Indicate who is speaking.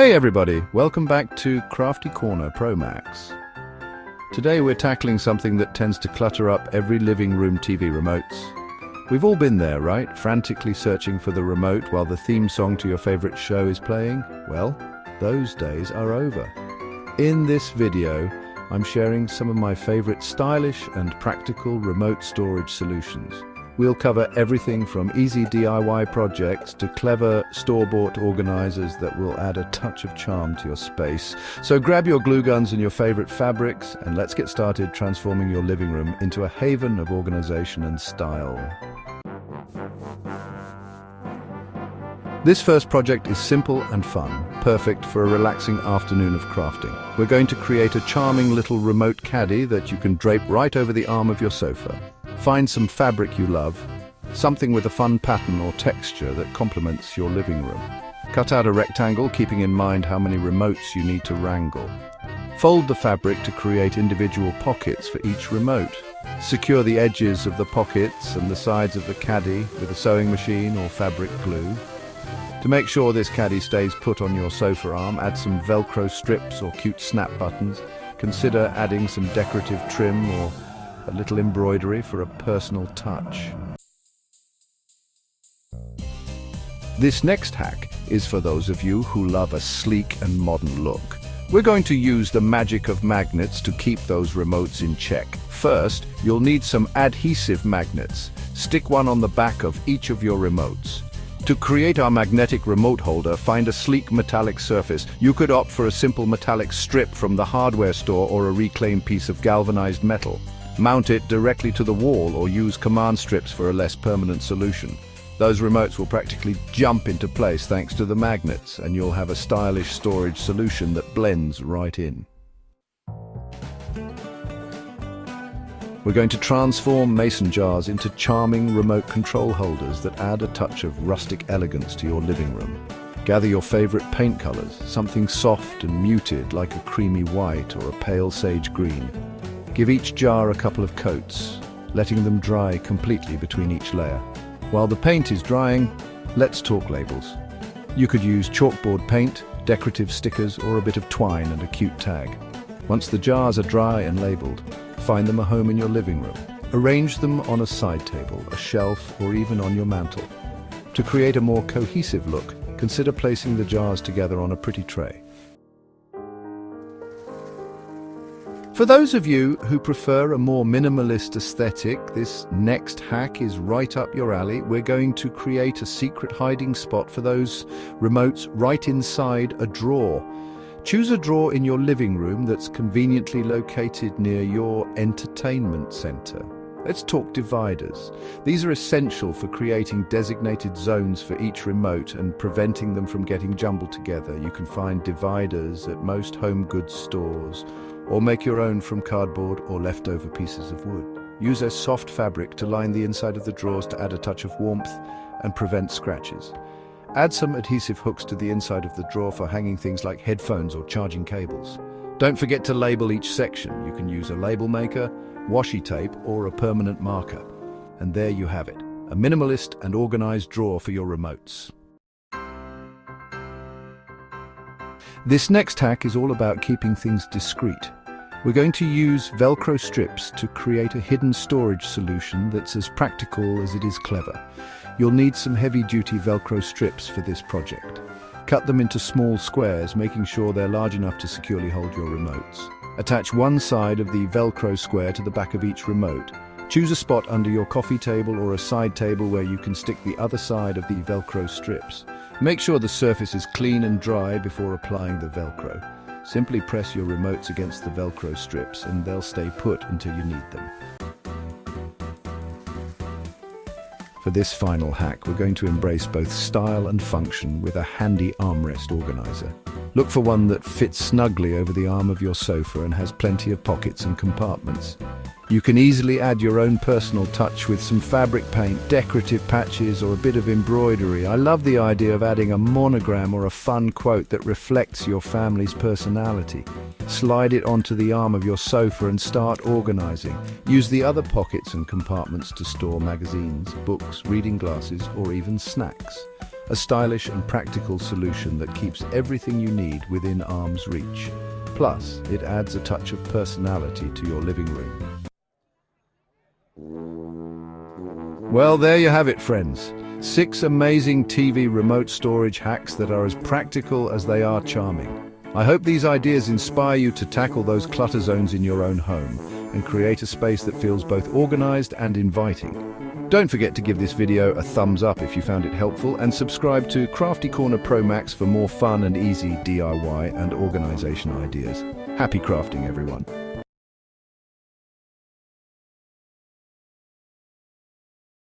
Speaker 1: Hey everybody, welcome back to Crafty Corner Pro Max. Today we're tackling something that tends to clutter up every living room TV remotes. We've all been there, right? Frantically searching for the remote while the theme song to your favorite show is playing? Well, those days are over. In this video, I'm sharing some of my favorite stylish and practical remote storage solutions. We'll cover everything from easy DIY projects to clever store-bought organizers that will add a touch of charm to your space. So grab your glue guns and your favorite fabrics, and let's get started transforming your living room into a haven of organization and style. This first project is simple and fun, perfect for a relaxing afternoon of crafting. We're going to create a charming little remote caddy that you can drape right over the arm of your sofa. Find some fabric you love, something with a fun pattern or texture that complements your living room. Cut out a rectangle, keeping in mind how many remotes you need to wrangle. Fold the fabric to create individual pockets for each remote. Secure the edges of the pockets and the sides of the caddy with a sewing machine or fabric glue. To make sure this caddy stays put on your sofa arm, add some Velcro strips or cute snap buttons. Consider adding some decorative trim or a little embroidery for a personal touch. This next hack is for those of you who love a sleek and modern look. We're going to use the magic of magnets to keep those remotes in check. First, you'll need some adhesive magnets. Stick one on the back of each of your remotes. To create our magnetic remote holder, find a sleek metallic surface. You could opt for a simple metallic strip from the hardware store or a reclaimed piece of galvanized metal. Mount it directly to the wall or use command strips for a less permanent solution. Those remotes will practically jump into place thanks to the magnets, and you'll have a stylish storage solution that blends right in. We're going to transform mason jars into charming remote control holders that add a touch of rustic elegance to your living room. Gather your favorite paint colors, something soft and muted like a creamy white or a pale sage green. Give each jar a couple of coats, letting them dry completely between each layer. While the paint is drying, let's talk labels. You could use chalkboard paint, decorative stickers, or a bit of twine and a cute tag. Once the jars are dry and labeled, find them a home in your living room. Arrange them on a side table, a shelf, or even on your mantle. To create a more cohesive look, consider placing the jars together on a pretty tray. For those of you who prefer a more minimalist aesthetic, this next hack is right up your alley. We're going to create a secret hiding spot for those remotes right inside a drawer. Choose a drawer in your living room that's conveniently located near your entertainment center. Let's talk dividers. These are essential for creating designated zones for each remote and preventing them from getting jumbled together. You can find dividers at most home goods stores, or make your own from cardboard or leftover pieces of wood. Use a soft fabric to line the inside of the drawers to add a touch of warmth and prevent scratches. Add some adhesive hooks to the inside of the drawer for hanging things like headphones or charging cables. Don't forget to label each section. You can use a label maker, washi tape, or a permanent marker. And there you have it, a minimalist and organized drawer for your remotes. This next hack is all about keeping things discreet. We're going to use Velcro strips to create a hidden storage solution that's as practical as it is clever. You'll need some heavy-duty Velcro strips for this project. Cut them into small squares, making sure they're large enough to securely hold your remotes. Attach one side of the Velcro square to the back of each remote. Choose a spot under your coffee table or a side table where you can stick the other side of the Velcro strips. Make sure the surface is clean and dry before applying the Velcro. Simply press your remotes against the Velcro strips and they'll stay put until you need them. For this final hack, we're going to embrace both style and function with a handy armrest organizer. Look for one that fits snugly over the arm of your sofa and has plenty of pockets and compartments. You can easily add your own personal touch with some fabric paint, decorative patches, or a bit of embroidery. I love the idea of adding a monogram or a fun quote that reflects your family's personality. Slide it onto the arm of your sofa and start organizing. Use the other pockets and compartments to store magazines, books, reading glasses, or even snacks. A stylish and practical solution that keeps everything you need within arm's reach. Plus, it adds a touch of personality to your living room. Well, there you have it, friends. 6 amazing TV remote storage hacks that are as practical as they are charming. I hope these ideas inspire you to tackle those clutter zones in your own home and create a space that feels both organized and inviting. Don't forget to give this video a thumbs up if you found it helpful, and subscribe to Crafty Corner Pro Max for more fun and easy DIY and organization ideas. Happy crafting, everyone.